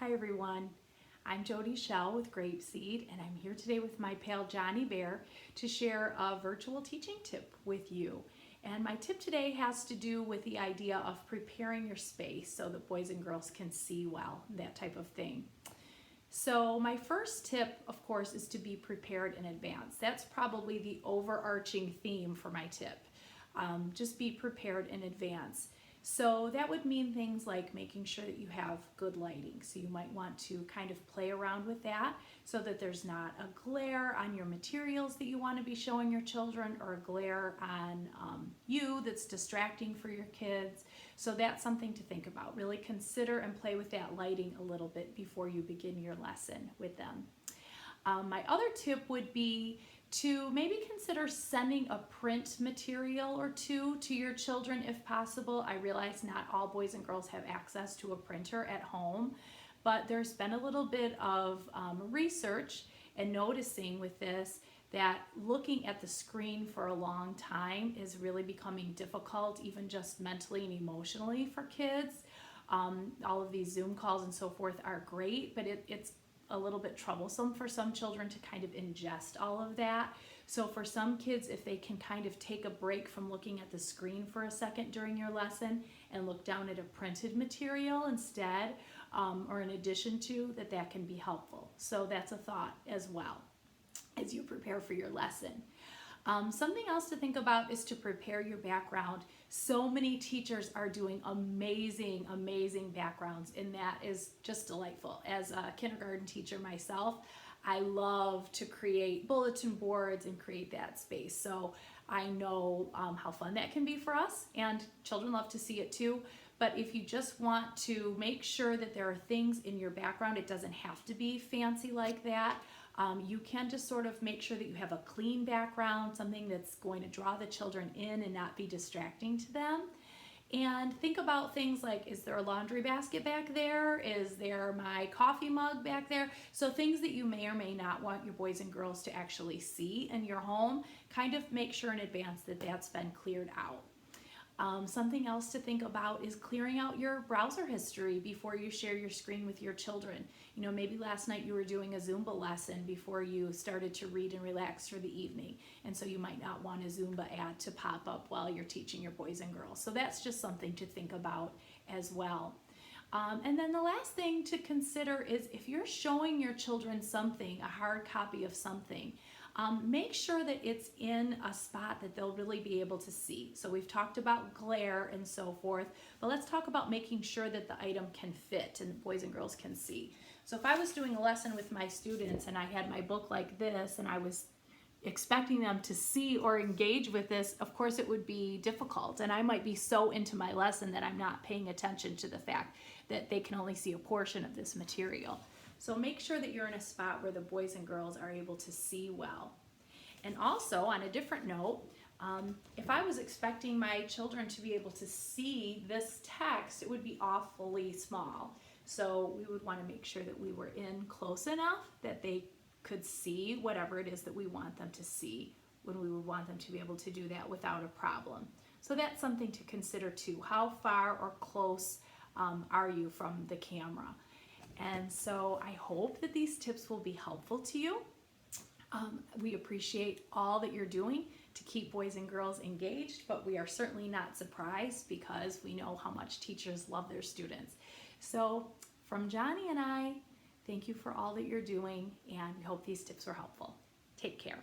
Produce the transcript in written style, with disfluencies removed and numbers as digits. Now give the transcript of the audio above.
Hi everyone, I'm Jodie Shell with GrapeSEED and I'm here today with my pal Jonny Bear to share a virtual teaching tip with you. And my tip today has to do with the idea of preparing your space so that boys and girls can see well, that type of thing. So my first tip, of course, is to be prepared in advance. That's probably the overarching theme for my tip. Just be prepared in advance. So that would mean things like making sure that you have good lighting. So you might want to kind of play around with that so that there's not a glare on your materials that you want to be showing your children or a glare on you that's distracting for your kids. So that's something to think about. Really consider and play with that lighting a little bit before you begin your lesson with them. My other tip would be to maybe consider sending a print material or two to your children if possible. I realize not all boys and girls have access to a printer at home, but there's been a little bit of research and noticing with this that looking at the screen for a long time is really becoming difficult, even just mentally and emotionally for kids. All of these Zoom calls and so forth are great, but it's a little bit troublesome for some children to kind of ingest all of that. So for some kids, if they can kind of take a break from looking at the screen for a second during your lesson and look down at a printed material instead, or in addition to, that can be helpful. So that's a thought as well as you prepare for your lesson. Something else to think about is to prepare your background. So many teachers are doing amazing, amazing backgrounds, and that is just delightful. As a kindergarten teacher myself, I love to create bulletin boards and create that space. So I know how fun that can be for us, and children love to see it too. But if you just want to make sure that there are things in your background, it doesn't have to be fancy like that. You can just sort of make sure that you have a clean background, something that's going to draw the children in and not be distracting to them. And think about things like, is there a laundry basket back there? Is there my coffee mug back there? So things that you may or may not want your boys and girls to actually see in your home, kind of make sure in advance that that's been cleared out. Something else to think about is clearing out your browser history before you share your screen with your children. You know, maybe last night you were doing a Zumba lesson before you started to read and relax for the evening. And so you might not want a Zumba ad to pop up while you're teaching your boys and girls. So that's just something to think about as well. And then the last thing to consider is if you're showing your children something, a hard copy of something, make sure that it's in a spot that they'll really be able to see. So we've talked about glare and so forth, but let's talk about making sure that the item can fit and the boys and girls can see. So if I was doing a lesson with my students and I had my book like this and I was expecting them to see or engage with this, of course it would be difficult, and I might be so into my lesson that I'm not paying attention to the fact that they can only see a portion of this material. So make sure that you're in a spot where the boys and girls are able to see well. And also, on a different note, if I was expecting my children to be able to see this text, it would be awfully small. So we would want to make sure that we were in close enough that they could see whatever it is that we want them to see, when we would want them to be able to do that without a problem. So that's something to consider too. How far or close are you from the camera? And so I hope that these tips will be helpful to you. We appreciate all that you're doing to keep boys and girls engaged, but we are certainly not surprised because we know how much teachers love their students. So from Jonny and I, thank you for all that you're doing, and we hope these tips were helpful. Take care.